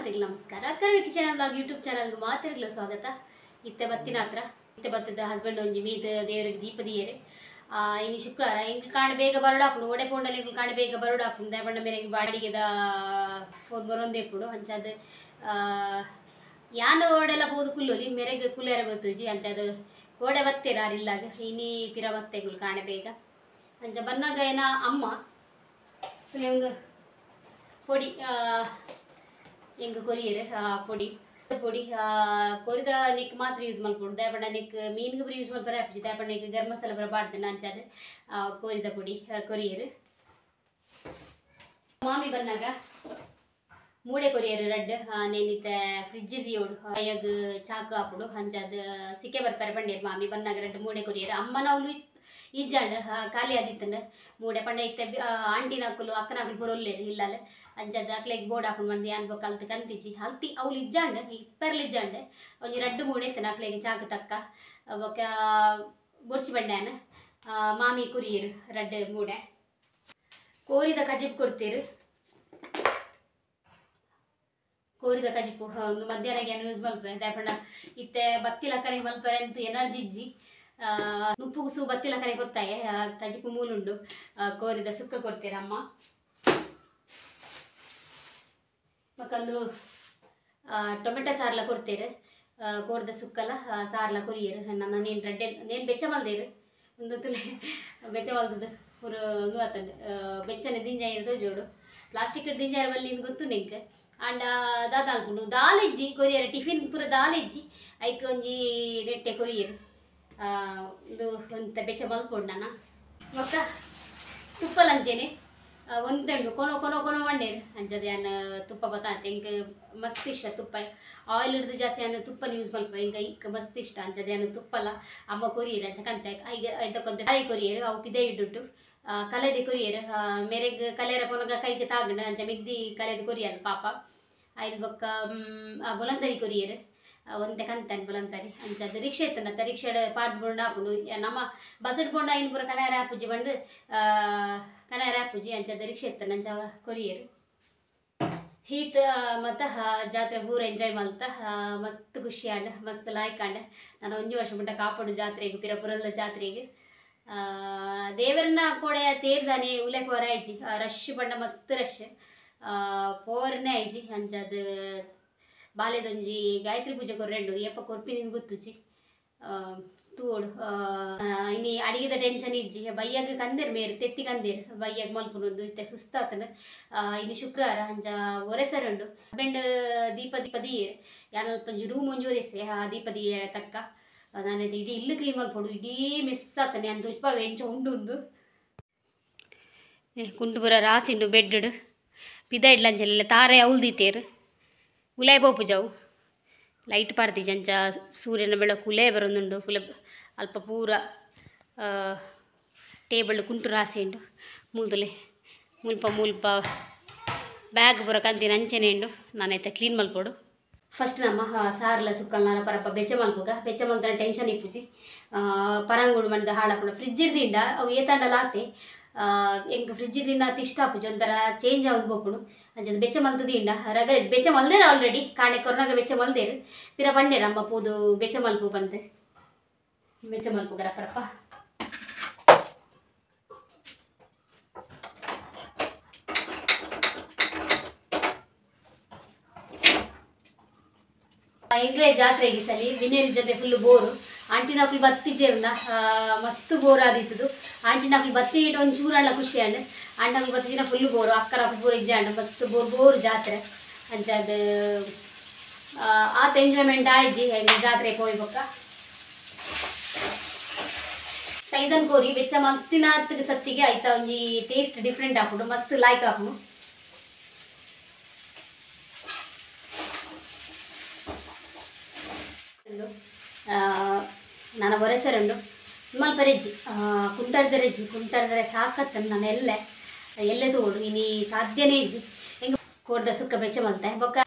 ಮಾತಿಗೆ ನಮಸ್ಕಾರ. Kannada kitchen vlog YouTube ಚಾನಲ್ಗೆ ಮಾತಿರಲು ಸ್ವಾಗತ. ಇತ್ತೆ ಬತ್ತಿನ ಹತ್ರ ಇತ್ತೆ ಬತ್ತದ ಹಸ್ಬೆಂಡ್ ಒಂಜಿ ಮೀದ ದೇವರಿಗೆ ದೀಪ ದಿಯರೆ ಇನ್ನು ಶುಕ್ರವಾರ ಎಂಕ್ ಕಾಣ ಬೇಗ ಬರೋಡಾಪುಡು ಒಡೆ ಪೋಂಡಲ್ಲಿ ಎಂಕ್ ಕಾಣ ಬೇಗ ಬರೋಡಾಪುಡು ದಯಪಂಡ ಮೇಲೆ ಬಾಡಿಗೆದ ಫೋನ್ ಬರೋಂದೇಪುಡು ಅಂಚದು ಯಾನು ಓಡೆಲ್ಲ ಪೋದು ಕುಲ್ಲೋಲಿ ಮೇರೆಗೆ ಕುಲ್ಲೇರ ಗೊತ್ತುಜಿ ಅಂಚದು ಗೋಡೆ ಬತ್ತೇರ ಆರಿಲ್ಲಾಗ ಇನಿ ಪಿರ ಬತ್ತೆಗಳು ಕಾಣ ಬೇಗ ಅಂಚ ಬನ್ನಾಗ ಏನ ಅಮ್ಮ ಒಂದು ಪೊಡಿ ಎಂಗ ಕೊರಿಯರ್ ಪೊಡಿ ಪೊಡಿ ಕೊರಿದ ನಿಕ್ ಮಾತ್ರ ಯೂಸ್ ಮಾಡ್ಕೊಡು ದಯಪಂಡ ನಿಕ್ ಮೀನಿಗೆ ಬರೀ ಯೂಸ್ ಮಾಡ್ಬಾರ ಹಾಪಿಸಿ ದಯಪಂಡ ನಿಕ್ ಗರಂ ಮಸಾಲ ಬರ ಬಾಡ್ತೇನೆ ಅಂಚಾದ ಕೊರಿದ ಪೊಡಿ ಕೊರಿಯರ್ ಮಾಮಿ ಬನ್ನಾಗ ಮೂಡೆ ಕೊರಿಯರ್ ರಡ್ ನೇನಿತ ಫ್ರಿಡ್ಜ್ ದಿಯೋಡು ಅಯ್ಯಗ್ ಚಾಕು ಹಾಪುಡು ಅಂಚಾದ ಸಿಕ್ಕೆ ಬರ್ತಾರೆ ಬಂಡೇರು ಮಾಮಿ ಬನ್ನಾಗ ರಡ್ ಮೂಡೆ ಕೊರಿಯರ್ ಅಮ್ಮನ ಅವಳು ಈಜಾಂಡ್ ಖಾಲಿ ಆದಿತ್ತಂಡ ಮೂಡೆ ಪಂಡ ಇತ್ತೆ ಆಂಟಿನ ಹಾಕಲು ಅಕ್ಕನ ಹಾಕಲು ಬರೋಲ್ಲೇರು ಇಲ್ಲಲ್ಲ ಅಂಚದ ಅಕ್ಲೆಗ್ ಬೋರ್ಡ್ ಹಾಕೊಂಡು ಬಂದು ಯಾನ್ ಬೇಕು ಕಲ್ತು ಕಂತಿಜಿ ಹಲ್ತಿ ಅವ್ಳು ಇಜ್ಜಾಂಡ್ ಇಪ್ಪರ್ಲಿ ಇಜ್ಜಾಂಡ್ ಒಂಜಿ ರಡ್ಡು ಮೂಡೆ ಇತ್ತನ ಅಕ್ಲೆಗೆ ಚಾಕು ತಕ್ಕ ಬೊಕ್ಕ ಬೊರ್ಚಿ ಬಂಡ್ಯಾನ ಮಾಮಿ ಕುರಿಯರು ರಡ್ಡು ಮೂಡೆ ಕೋರಿದ ಕಜಿಪ್ ಕೊಡ್ತೀರು ಕೋರಿದ ಕಜಿಪು ಒಂದು ಮಧ್ಯಾಹ್ನಗೆ ಏನು ಯೂಸ್ ಮಲ್ಪೆ ದಯಪಂಡ ಇತ್ತೆ ಬತ್ತಿಲ ಕರೆ ಮಲ್ಪರೆ ಅಂತೂ ಎನರ್ಜಿ ಇಜ್ಜಿ ನುಪ್ಪುಗುಸು ಬತ್ತಿಲ ಕರೆ ಗೊತ್ತಾಯೆ ಕಜಿಪು ಮೂಲುಂಡು ಕೋರಿದ ಸುಕ್ಕ ಕೊಡ್ತೀರ ಅಮ್ಮ ಮಕ್ಕಂದು ಟೊಮೆಟೊ ಸಾರ್ಲ ಕೊಡ್ತೀರು ಕೋರಿದ ಸುಕ್ಕಲ ಸಾರ್ಲ ಕೊರಿಯರು ನನ್ನ ನೇನು ರಡ್ಡೆ ನೇನು ಬೆಚ್ಚ ಮಲ್ದೇರು ಒಂದು ತುಲೆ ಬೆಚ್ಚ ಮಲ್ದದ್ದು ಪೂರ ನೂತಂಡು ಬೆಚ್ಚನೆ ದಿಂಜಾಯಿನ ಜೋಡು ಪ್ಲಾಸ್ಟಿಕ್ ದಿಂಜಾಯಿನ ಬಲ್ಲಿ ಗೊತ್ತು ನಿಂಗೆ ಅಂಡ ದಾದ ಅನ್ಕೊಂಡು ದಾಲ್ ಇಜ್ಜಿ ಕೊರಿಯರ್ ಟಿಫಿನ್ ಪೂರ ದಾಲ್ ಇಜ್ಜಿ ಐಕ್ ಒಂಜಿ ನೆಟ್ಟೆ ಕೊರಿಯರು ಇದು ಒಂತ ಬೆಚ್ಚ ಮಲ್ಕೊಂಡು ನಾನು ಮಕ್ಕ ತುಪ್ಪ ಲಂಚೇನೆ ಒಂದೆಂಡು ಕೊನೋ ಕೊನೋ ಕೊನೋ ಮಂಡೇರು ಅಂಚದ ಯಾನು ತುಪ್ಪ ಬತ್ತಾತೆ ಇಂಕ ಮಸ್ತ್ ಇಷ್ಟ ತುಪ್ಪ ಆಯಿಲ್ ಹಿಡಿದು ಜಾಸ್ತಿ ಯಾನು ತುಪ್ಪನ ಯೂಸ್ ಮಲ್ಪ ಹಿಂಗೆ ಇಕ್ಕ ಮಸ್ತ್ ಇಷ್ಟ ಅಂಚದ ಯಾನು ತುಪ್ಪಲ್ಲ ಅಮ್ಮ ಕೊರಿಯರು ಅಂಚ ಕಂತ ಈಗ ಇದಕ್ಕೊಂತ ತಾಯಿ ಕೊರಿಯರು ಅವು ಪಿದೆ ಇಡ್ಡುಟ್ಟು ಕಲೆದಿ ಕೊರಿಯರು ಮೇರೆಗೆ ಕಲೆಯರ ಪೊನಗ ಕೈಗೆ ತಾಗಣ ಅಂಚ ಮಿಗ್ದಿ ಕಲೆದು ಕೊರಿಯಲ್ಲ ಪಾಪ ಐದು ಬೊಕ್ಕ ಬೊಲಂತರಿ ಕೊರಿಯರು ಒಂತೆ ಕಂತಾನೆ ಬೊಲಂತರಿ ಅಂಚದ ರಿಕ್ಷೆ ಇತ್ತನತ್ತ ರಿಕ್ಷೆಡ್ ಪಾಡ್ದು ಬೋಂಡ ಹಾಕೊಂಡು ನಮ್ಮ ಬಸಡ್ ಬೋಂಡ ಇನ್ನು ಪೂರ ಕಣಾರ ಹಾಪುಜಿ ಬಂದು ಕಣಾರ ಹಾಪುಜಿ ಅಂಚದ ರಿಕ್ಷೆ ಇತ್ತನ ಅಂಚ ಕೊರಿಯರು ಹೀತ್ ಮತ್ತು ಜಾತ್ರೆ ಪೂರ ಎಂಜಾಯ್ ಮಲ್ತ ಮಸ್ತ್ ಖುಷಿ ಆಂಡ ಮಸ್ತ್ ಲಾಯ್ಕಾಂಡ ನಾನು ಒಂಜಿ ವರ್ಷ ಬಿಟ್ಟ ಕಾಪಾಡು ಜಾತ್ರೆಗೆ ಪಿರಪುರದ ಜಾತ್ರೆಗೆ ದೇವರನ್ನ ಕೊಡೆ ತೇರ್ದಾನೆ ಉಲೆ ಪೋರ ಆಯ್ಜಿ ರಶ್ ಬಂಡ ಮಸ್ತ್ ರಶ್ ಪೋರ್ನೇ ಆಯ್ಜಿ ಅಂಚದ ಬಾಲ್ಯದೊಂಜಿ ಗಾಯತ್ರಿ ಪೂಜೆ ಕೊರ್ರೆಂಡು ಏಪ ಕೊರ್ಪಿನಿಂದ ಗೊತ್ತುಜಿ ತೂಡು ಇನ್ನು ಅಡಿಗೆದ ಟೆನ್ಷನ್ ಇಜ್ಜಿ ಬಯ್ಯಾಗ ಕಂದೇರು ಮೇರು ತೆತ್ತಿ ಕಂದೇರು ಬಯ್ಯಾಗ ಮಲ್ಪುನೊಂದು ಇತ್ತೆ ಸುಸ್ತಾತನ ಇನ್ನು ಶುಕ್ರವಾರ ಅಂಚ ಒರೆಸರುಂಡು ಹಸ್ಬೆಂಡ್ ದೀಪ ದಿಯೇರು ಯಾನಲ್ಪ ಒಂಜಿ ರೂಮ್ ಒಂಜಿ ಒರೆಸೆ ಆ ದೀಪ ದಿಯೇರ ತಕ್ಕ ನಾನೈತೆ ಇಡೀ ಇಲ್ಲು ಕ್ಲೀನ್ ಮಲ್ಪೊಡು ಇಡೀ ಮಿಸ್ ಆತನೆ ಅಂತ ಉಜ್ಪ ಎಂಚ ಉಂಡು ಕುಂಟು ಪೂರ ರಾಸಿಂಡು ಬೆಡ್ ಪಿದ ಇಡ್ಲಂಚಲ್ಲ ತಾರೆ ಅವಲ್ದಿತ್ತೇರು ಉಲಾಯ್ ಪೋಪುಜವು ಲೈಟ್ ಪಾರ್ತಿಜಿ ಅಂಚ ಸೂರ್ಯನ ಬೆಳಕು ಉಲೇ ಬರೋದುಂಡು ಫುಲ್ ಅಲ್ಪ ಪೂರ ಟೇಬಲ್ ಕುಂಟು ರಾಸೆಂಡು ಮುಲ್ದುಲೆ ಮುಲ್ಪ ಬ್ಯಾಗ್ ಪೂರ ಕಂತಿನ ಅಂಚೆನೆ ಉಂಡು ನಾನೈತೆ ಕ್ಲೀನ್ ಮಲ್ಪೋಡು ಫಸ್ಟ್ ನಮ್ಮ ಸಾರ್ಲ ಸುಕ್ಕಲ್ ನಾನು ಪರಪ್ಪ ಬೆಚ್ಚ ಮಲ್ಪುಗ ಬೆಚ್ಚ ಮಲ್ತನ ಟೆನ್ಷನ್ ಇಪ್ಪುಜಿ ಪರಂಗುಡು ಮಂದ ಹಾಳಾಪುಂಡ ಫ್ರಿಡ್ಜ್ ಇರ್ದಿಂದ ಅವು ಏತಾಂಡಲ ಆತೆ ಎಂಕ್ ಫ್ರಿಡ್ಜ್ ಇರ್ದಿಂದ ಅತಿ ಇಷ್ಟ ಆಪುಜಿ ಒಂಥರ ಚೇಂಜ್ ಆಗೋದು ಬೋಪುಡು ಅಂಚದ ಬೆಚ್ಚ ಮಲ್ತದಿಂದ ರಗಲೇಜ್ ಬೆಚ್ಚ ಮಲ್ದೇರು ಆಲ್ರೆಡಿ ಕಾಣೆ ಕೊರ್ನಾಗ ಬೆಚ್ಚ ಮಲ್ದೇರು ಪಿರ ಬಂಡೇರು ಅಮ್ಮ ಪೂದು ಬೆಚ್ಚ ಮಲ್ಪು ಬಂತೆ ಬೆಚ್ಚ ಮಲ್ಪುಗರ ಪರಪ್ಪ ಎಂಗ್ಲೇ ಜಾತ್ರೆಗೆ ಸಲಿ ವಿನೇರಿ ಜೊತೆ ಫುಲ್ ಬೋರು ಆಂಟಿ ನಾಕ್ಲು ಬತ್ತಿ ಜೇರುಂಡ ಮಸ್ತ್ ಬೋರ್ ಆದಿತ್ತದು ಆಂಟಿ ನಾಕ್ಲು ಬತ್ತಿ ಇಟ್ಟು ಒಂದು ಚೂರಣ್ಣ ಖುಷಿ ಅಂಡ್ ಆಂಟಿ ಬತ್ತಿ ಜಿನ ಫುಲ್ ಬೋರು ಅಕ್ಕರ ಪೂರ ಇಜ್ಜಾಂಡ ಮಸ್ತ್ ಬೋರ್ ಜಾತ್ರೆ ಅಂಚದ ಆತ ಎಂಜಾಯ್ಮೆಂಟ್ ಆಯ್ಜಿ ಹೆಂಗೆ ಜಾತ್ರೆಗೆ ಹೋಗಿ ಬೊಕ್ಕ ಸೈಜನ್ ಕೋರಿ ಬೆಚ್ಚ ಮಲ್ತಿನ ಸತ್ತಿಗೆ ಆಯ್ತಾ ಒಂಜಿ ಟೇಸ್ಟ್ ಡಿಫ್ರೆಂಟ್ ಹಾಕೊಂಡು ಮಸ್ತ್ ಲಾಯ್ಕ್ ಹಾಕೊಂಡು ನಾನು ಒರೆಸರುಂಡು ಮಲ್ಪ ರೆಜ್ಜಿ ಕುಂಟಾಡ್ದರೆ ಸಾಕತ್ತಂದು ನಾನು ಎಲ್ಲೆ ತೋಡು ಇನಿ ಸಾಧ್ಯನೇ ಇಜ್ಜಿ ಹೆಂಗೆ ಕೋರ್ದ ಸುಕ್ಕ ಬೆಚ್ಚ ಮಲ್ತೆ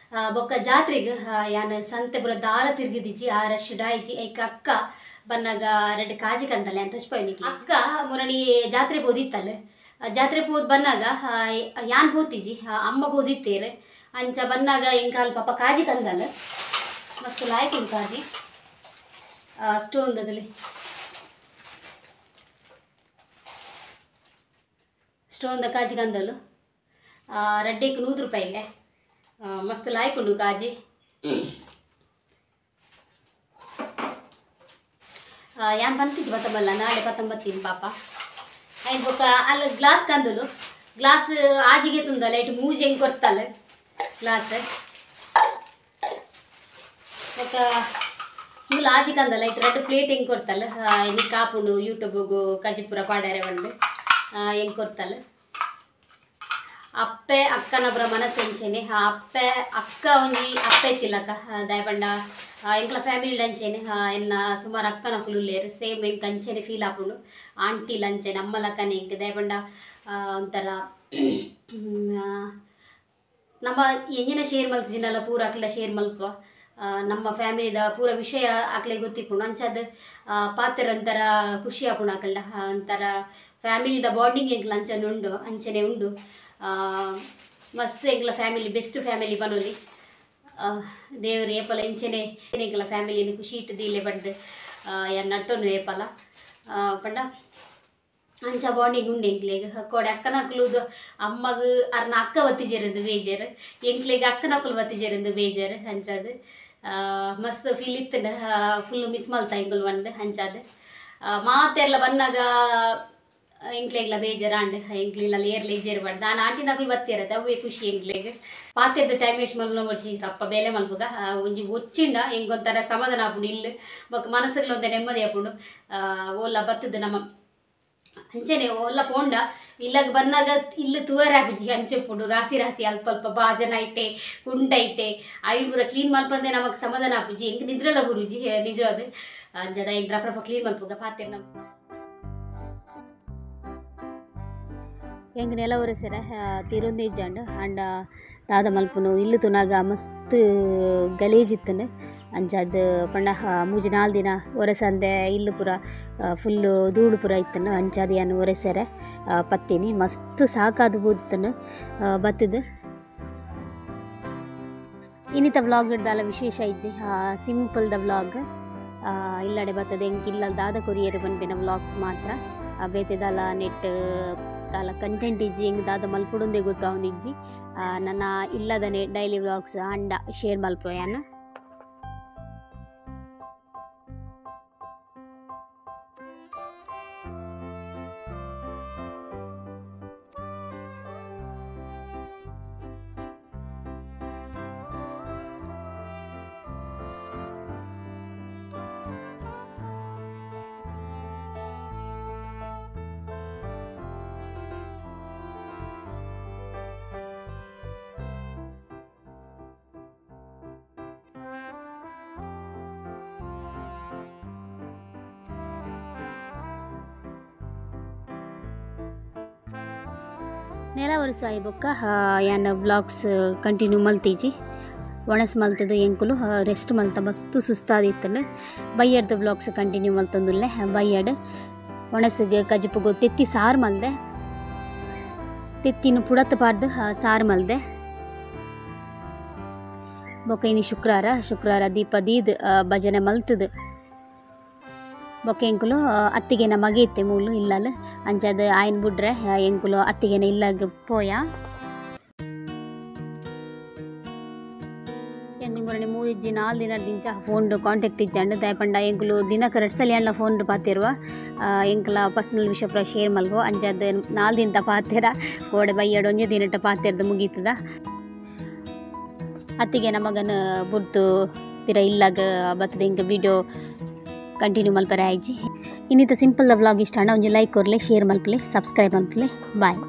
ಬೊಕ್ಕ ಜಾತ್ರೆಗೆ ಯಾನು ಸಂತೆ ಪುರ ದಾಲ ತಿರ್ಗಿದಿಜ್ಜಿ ಆ ರಶ್ ಡಾಯ್ಜಿ ಐಕ ಅಕ್ಕ ಬನ್ನಾಗ ರಡ್ಡು ಕಾಜಿ ಕಂತಲೆ ಅಂತ ಉಚ್ಪನಿಕ್ಕೆ ಅಕ್ಕ ಮುರಣಿ ಜಾತ್ರೆ ಪೋದಿತ್ತಲ್ಲ ಜಾತ್ರೆ ಪೋದ್ ಬನ್ನಾಗ ಯಾನ್ ಪೋತಿಜಿ ಅಮ್ಮ ಪೋದಿತ್ತೇರು ಅಂಚ ಬನ್ನಾಗ ಇಂಕಾಲ್ ಪಾಪ ಕಾಜಿ ತಂದಲ್ಲ ಮಸ್ತ್ ಲಾಯ್ಕ್ ಉಂಟು ಕಾಜಿ ಸ್ಟೋನ್ದಲ್ಲಿ ಸ್ಟೋನ್ದ ಕಾಜಿ ಕಂದಲು ರಡ್ಡೆಗೆ 100 ರೂಪಾಯಿಗೆ ಮಸ್ತ್ ಲಾಯ್ಕ್ ಉಂಡು ಕಾಜಿ ಯಾನ್ ಬಂತಿಜಿ ಬತ್ತಬಲ್ಲ ನಾಳೆ ಪತ್ತಂಬತ್ತೀನಿ ಪಾಪ ಐನ್ ಬೊಕ್ಕ ಅಲ್ಲ ಗ್ಲಾಸ್ ಕಂದಲು ಗ್ಲಾಸ್ ಆಜಿಗೆ ತುಂದಲ್ಲ ಇಟ್ಟು ಮೂಜಿ ಹೆಂಗೆ ಕೊಡ್ತಲ್ಲ ಗ್ಲಾಸ್ ಬೊಕ್ಕ ಮೂಲ ಆಜಿ ಕಂದಲ್ಲ ಇಟ್ಟು 2 ಪ್ಲೇಟ್ ಹೆಂಗೆ ಕೊಡ್ತಲ್ಲ ಇನ್ನು ಕಾಪುಂಡು ಯೂಟ್ಯೂಬ್ಗೂ ಕಜಿಪುರ ಪಾಡ್ಯಾರೆ ಒಂದು ಹೆಂಗೆ ಕೊಡ್ತಲ್ಲ ಅಪ್ಪೆ ಅಕ್ಕನೊಬ್ಬರ ಮನಸ್ಸು ಅಂಚೇನೆ ಅಪ್ಪೆ ಅಕ್ಕ ಒಂಜಿ ಅಪ್ಪೆ ತಿಲ್ಲಕ್ಕ ದಯಪಂಡ ಎಂಕ್ಲ ಫ್ಯಾಮಿಲಿ ಅಂಚೇನೆ ಎನ್ನ ಸುಮಾರು ಅಕ್ಕನ ಕುಲುಲ್ಲೇರು ಸೇಮ್ ಎಂಕ್ ಅಂಚೆನೆ ಫೀಲ್ ಆಪುಂಡು ಆಂಟಿ ಲಂಚೆನೆ ಅಮ್ಮಲಕ್ಕನೆ ಎಂಕ್ ದಯಪಂಡ ಒಂಥರ ನಮ್ಮ ಎಂಜಿನ ಶೇರ್ ಮಲ್ತಿನಲ್ಲ ಪೂರ ಅಕ್ಲ ಶೇರ್ ಮಲ್ಪ ನಮ್ಮ ಫ್ಯಾಮಿಲಿದ ಪೂರ ವಿಷಯ ಅಕ್ಲೆ ಗೊತ್ತಿಪ್ಪುಂಡು ಅಂಚದ ಪಾತ್ರ ಒಂಥರ ಖುಷಿ ಆಪುಂಡು ಅಕಲ್ಡ ಒಂಥರ ಫ್ಯಾಮಿಲಿದ ಬಾಂಡಿಂಗ್ ಎಂಕ್ಲ ಅಂಚನೆ ಅಂಚನೆ ಉಂಡು ಮಸ್ತ್ ಎಂಕ್ಲ ಫ್ಯಾಮಿಲಿ ಬೆಸ್ಟ್ ಫ್ಯಾಮಿಲಿ ಬನೋಲಿ ದೇವರು ಏಪಲ ಇಂಚೆನೆ ಎಂಕ್ಲ ಫ್ಯಾಮಿಲಿನ ಖುಷಿ ಇಟ್ಟು ದೀಲೆ ಬಡ್ದು ಯಾರು ನಟ್ಟನು ಏಪಲ ಪಂಡ ಅಂಚ ಬಾಂಡಿಂಗ್ ಉಂಡು ಎಂಕ್ಲೆಗ್ ಕೋಡೆ ಅಕ್ಕನಕ್ಲುದು ಅಮ್ಮಗ ಅರ್ನ ಅಕ್ಕ ಬತ್ತಿಜೇರಂದು ಬೇಜಾರು ಎಂಕ್ಲೆಗ್ ಅಕ್ಕನಕ್ಕಲು ಬತ್ತಿಜೇರಂದು ಬೇಜಾರು ಅಂಚದು ಮಸ್ತ್ ಫೀಲ್ ಇತ್ತು ಫುಲ್ ಮಿಸ್ ಮಲ್ತಾ ಎಂಕುಲು ಬಂದು ಅಂಚದು ಮಾತೆಲ್ಲ ಬನ್ನಾಗ ಎಂಕ್ಲೆಗ್ಲ ಬೇಜಾರಾಂಡ್ ಎಂಕ್ಲಿಲ್ಲ ಏರ್ಲೆ ಜೇರು ಬಡ್ದು ನಾನು ಆಂಟಿ ನಕಲು ಬತ್ತಿರತ್ತೆ ಅವೇ ಖುಷಿ ಎಂಕ್ಲೆಗ್ ಪಾತೆರ್ದು ಟೈಮ್ ವೇಸ್ಟ್ ಮಲ್ಪು ನೋಡ್ಸಿ ಅಪ್ಪ ಬೇಲೆ ಮಲ್ಪುಗ ಒಂಜಿ ಒಚ್ಚಿಂಡ ಎಂಗೊಂಥರ ಸಮಾಧಾನ ಆಪುಂಡು ಇಲ್ಲು ಬೊಕ್ಕ ಮನಸ್ಸಿಗೆ ಒಂಥರ ನೆಮ್ಮದಿ ಆಪುಂಡು ಓಲ್ಲ ಬತ್ತದು ನಮ್ಮ ಅಂಚೆನೆ ಒಲ್ಲ ಪೋಂಡ ಇಲ್ಲಾಗ ಬನ್ನಾಗ ಇಲ್ಲು ತೂವರೆ ಆಪುಜಿ ಅಂಚೆಪ್ಪುಂಡು ರಾಸಿ ರಾಸಿ ಅಲ್ಪ ಅಲ್ಪ ಬಾಜನ ಇಟ್ಟೆ ಕುಂಟ ಇಟ್ಟೆ ಐನ್ ಪೂರ ಕ್ಲೀನ್ ಮಲ್ಪಂದೆ ನಮಗೆ ಸಮಾಧಾನ ಆಪುಜಿ ಎಂಕ್ ನಿದ್ರೆಲ್ಲ ಬರುಜಿ ನಿಜ ಅದು ಅಂಜದ ಐನ್ ರಪ್ಪ ಕ್ಲೀನ್ ಮಲ್ಪುಗ ಪಾತೆರ್ ನಮ್ಮ ಹೆಂಗೆ ನೆಲ ಒರೆಸೆರೆ ತಿರುಂದೇಜಂಡು ಅಂಡ ದಾದ ಮಲ್ಪುನು ಇಲ್ಲು ತುನಾಗ ಮಸ್ತ್ ಗಲೀಜಿತ್ತನು ಅಂಚದು ಪಂಡ 3-4 ದಿನ ಒರೆಸಂದೆ ಇಲ್ಲು ಪೂರ ಫುಲ್ಲು ಧೂಳು ಪೂರ ಇತ್ತನು ಅಂಚದು ಏನು ಒರೆಸೆರೆ ಪತ್ತೀನಿ ಮಸ್ತ್ ಸಾಕಾದು ಬೂದಿತ್ತನು ಬತ್ತದು ಇನ್ನಿತ ವ್ಲಾಗ್ ಇಡ್ದಲ್ಲ ವಿಶೇಷ ಇಜ್ಜಿ ಸಿಂಪಲ್ದ ವ್ಲಾಗ್ ಇಲ್ಲಡೆ ಬರ್ತದೆ ಹೆಂಗೆ ಇಲ್ಲ ದಾದ ಕೊರಿಯರ್ ಬಂದ್ಬಿನ ವ್ಲಾಗ್ಸ್ ಮಾತ್ರ ಬೇತೆದಲ್ಲ ನೆಟ್ ತಾಲ ಕಂಟೆಂಟ್ ಇಜ್ಜಿ ಹೆಂಗೆ ದಾದ ಮಲ್ಪುಡುಂದೇ ಗೊತ್ತಾವುದಿಜ್ಜಿ ನನ್ನ ಇಲ್ಲದನೆ ಡೈಲಿ ವ್ಲಾಗ್ಸ್ ಅಂಡ ಶೇರ್ ಮಲ್ಪೋಯಾನ ನೆಲ ಒರೆಸಾಯಿ ಬೊಕ್ಕ ಯಾನ ವ್ಲಾಗ್ಸ್ ಕಂಟಿನ್ಯೂ ಮಲ್ತೀಜಿ ಒಣಸ್ ಮಲ್ತದು ಎಂಕುಲು ರೆಸ್ಟ್ ಮಲ್ತ ಮಸ್ತ್ ಸುಸ್ತಾದಿತ್ತನು ಬಯ್ಯಡ್ದು ವ್ಲಾಗ್ಸ್ ಕಂಟಿನ್ಯೂ ಮಲ್ತಂದುಲ್ಲೆ ಬಯ್ಯಡ್ ಒಣಸಿಗೆ ಕಜಪುಗು ತೆತ್ತಿ ಸಾರು ಮಲ್ದೆ ತೆತ್ತಿನ ಪುಡತ್ ಪಾಡ್ದು ಸಾರು ಮಲ್ದೆ ಬೊಕ್ಕ ಇನ್ನು ಶುಕ್ರವಾರ ದೀಪ ದೀದ್ ಭಜನೆ ಮಲ್ತದು ಬೊಕ್ಕ ಎಂಕುಲು ಅತ್ತಿಗೆನ ಮಗೆ ಇತ್ತೆ ಮೂಲು ಇಲ್ಲಲ್ಲ ಅಂಚದ ಆಯ್ನ ಬಿಡ್ರೆ ಎಂಕುಲು ಅತ್ತಿಗೆನ ಇಲ್ಲಾಗ ಪೋಯ ಎಂಕುಲು ಮೊನ್ನೆ 3-4 ದಿನದಿಂದ ಫೋನ್ ಕಾಂಟ್ಯಾಕ್ಟ್ ಇಜ್ಜಂಡು ದಯಪಂಡ ಎಂಕುಲು ದಿನಕ್ಕೆ 2 ಸಲ ಅಣ್ಣ ಫೋನ್ ಪಾತಿರುವ ಎಂಕಲ ಪರ್ಸನಲ್ ವಿಷಯ ಪೂರ ಶೇರ್ ಮಲ್ಗೋ ಅಂಚದ 4 ದಿನ ಪಾತಿರ ಕೋಡೆ ಬಯ್ಯಡು ಒಂಜೆ ದಿನಟ ಪಾತಿರ್ದು ಮುಗೀತದ ಅತ್ತಿಗೆನ ಮಗನ ಬುರ್ತು ಪಿರ ಇಲ್ಲಾಗ ಬರ್ತದೆ ಇಂಕ ವಿಡಿಯೋ ಕಂಟಿನ್ಯೂ ಮಲ್ಪರೆ ಆಯ್ಜಿ ಇನ್ನಿತ ಸಿಂಪಲ್ ವ್ಲಾಗ್ ಇಷ್ಟ ಅಣ್ಣ ಒಂಜಿ ಲೈಕ್ ಕೊರ್ಲೆ ಶೇರ್ ಮಲ್ಪಲೆ ಸಬ್ಸ್ಕ್ರೈಬ್ ಮಲ್ಪಲೆ ಬಾಯ್.